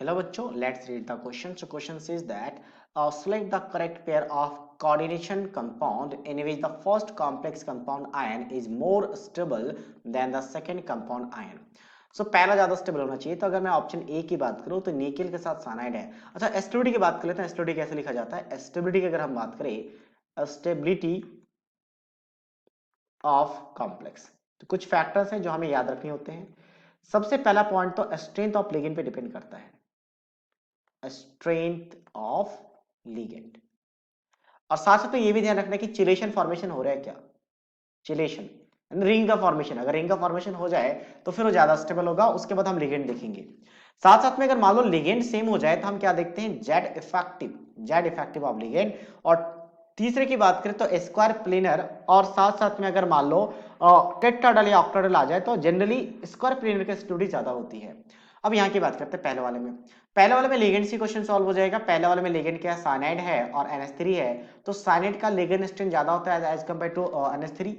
Hello bachcho, let's read the question. So question says that select the correct pair of coordination compound in which the first complex compound ion is more stable than the second compound ion. So पहला ज्यादा stable होना चाहिए। तो अगर मैं option A की बात करूं तो निकेल के साथ साइनाइड है। अच्छा एस्टेबिलिटी की बात कर लेते हैं। एस्टेबिलिटी कैसे लिखा जाता है? एस्टेबिलिटी की अगर हम बात करें, स्टेबिलिटी ऑफ कॉम्प्लेक्स, तो कुछ फैक्टर्स हैं जो हमें याद रखने होते हैं। सबसे पहला पॉइंट तो स्ट्रेंथ ऑफ लिगेंड पे डिपेंड करता है, स्ट्रेंथ ऑफ लिगेंड। और साथ साथ में ये भी ध्यान रखना कि चिलेशन फॉर्मेशन हो रहा है क्या, चिलेशन रिंग का फॉर्मेशन। अगर रिंग का फॉर्मेशन हो जाए तो फिर वो ज्यादा स्टेबल होगा। उसके बाद हम लिगेंड देखेंगे। साथ साथ में अगर मान लो लिगेंड सेम हो जाए तो हम क्या देखते हैं, जेड इफेक्टिव ऑफ लिगेंड। और तीसरे की बात करें तो स्क्वायर प्लेनर। और साथ साथ में अगर मान लो टेट्राडल या ऑक्टाडल आ जाए तो जनरली स्क्वायर प्लेनर की स्टडी ज्यादा होती है। अब यहाँ की बात करते हैं पहले वाले में। पहले वाले में लिगेंड से क्वेश्चन सॉल्व हो जाएगा। पहले वाले में लिगेंड क्या है, साइनाइड है और NH3 है। तो साइनाइड का लिगेंड स्ट्रेंथ ज्यादा होता है एज कंपेयर टू NH3।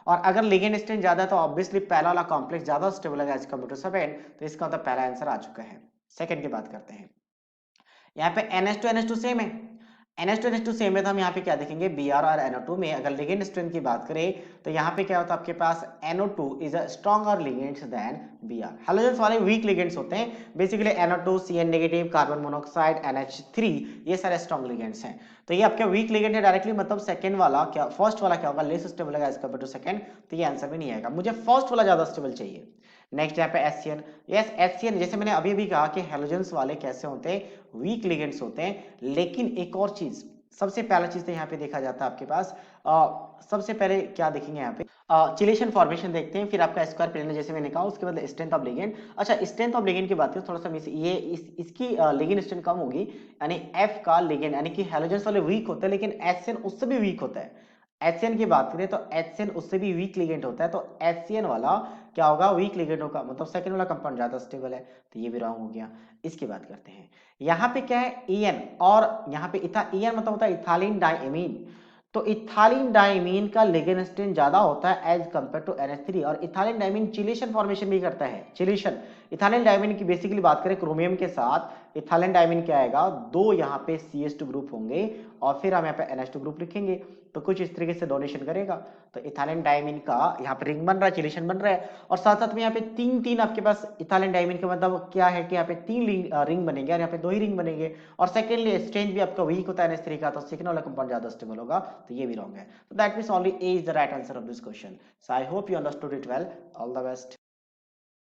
और अगर लिगेंड स्ट्रेंथ ज्यादा है तो ऑब्वियसली पहला वाला कॉम्प्लेक्स ज्यादा स्टेबल है एज कंपेयर टू सेकंड। तो इसका मतलब पहला आंसर आ चुका है। सेकंड की बात करते हैं। यहाँ पे NH2 सेम है। NH2 सेम है तो हम यहाँ पे क्या देखेंगे, Br और NO2 में अगर लिगेंड स्ट्रेंथ की बात करें तो यहाँ पे क्या होता है आपके पास, NO2 is a stronger ligands than Br। Halogens वाले वीक लिगेंड्स होते हैं। Basically NO2, Cn negative, carbon monoxide, NH3, ये सारे स्ट्रॉन्ग लिगेंड्स हैं। तो ये आपका वीक लिगेंड है डायरेक्टली, मतलब सेकंड वाला क्या, फर्स्ट वाला क्या होगा, लेस स्टेबल है एज कंपेयर टू सेकंड। तो ये आंसर भी नहीं आएगा, मुझे फर्स्ट वाला ज्यादा स्टेबल चाहिए। नेक्स्ट यहाँ पे HCN। यस HCN, जैसे मैंने अभी भी कहा कि हैलोजेंस वाले कैसे होते हैं, वीक लिगेंड्स होते हैं। लेकिन एक और चीज, सबसे पहला चीज तो यहाँ पे देखा जाता है आपके पास, सबसे पहले क्या देखेंगे यहाँ पे, चिलेशन फॉर्मेशन देखते हैं, फिर आपका स्क्वायर प्लेनर जैसे मैंने कहा, उसके बाद स्ट्रेंथ ऑफ लिगेंड। अच्छा स्ट्रेंथ ऑफ लिगेंड की बात करें थोड़ा सा मिस, ये इसकी लिगेंड स्ट्रेंथ कम होगी, यानी एफ का लिगेंड, यानी कि हैलोजेंस वाले वीक होते हैं लेकिन HCN उससे भी वीक होता है। HCN की बात करें तो HCN उससे भी वीक लिगेंड होता है। तो HCN वाला क्या होगा, वीक लिगेंड होगा, मतलब सेकंड वाला कंपाउंड ज्यादा स्टेबल है। तो ये भी रॉन्ग हो गया। इसकी बात करते हैं। यहाँ पे क्या है, EN, और यहाँ पे EN मतलब होता है इथाइलिन डाइमीन। तो इथाइलिन डाइमीन का लिगेंड स्ट्रेंथ ज्यादा होता है एज कंपेयर टू NH3। और इथाइलिन डाइमीन चिलेशन फॉर्मेशन भी करता है, चिलेशन। इथाइलिन डाइमीन की बेसिकली बात करें क्रोमियम के साथ, इथाइलिन डाइमीन क्या आएगा, दो यहाँ पे CH2 ग्रुप होंगे और फिर हम यहाँ पे NH2 ग्रुप लिखेंगे। तो कुछ इस तरीके से डोनेशन करेगा। तो इथाइलिन डाइमीन का यहाँ पे रिंग बन रहा है, चिलेशन बन रहा है। और साथ साथ में यहाँ पे तीन तीन आपके पास इथाइलिन डाइमीन का मतलब क्या है कि यहाँ पे तीन रिंग बनेंगे और यहाँ पे दो ही रिंग बनेंगे। और सेकेंडली स्ट्रेंथ भी आपका वीक होता है NH3 का, तो सेकंड वाला कंपाउंड ज्यादा स्टेबल होगा। तो ये भी रॉन्ग है। तो that means only A is the right answer of this question. So I hope you understood it well. All the best.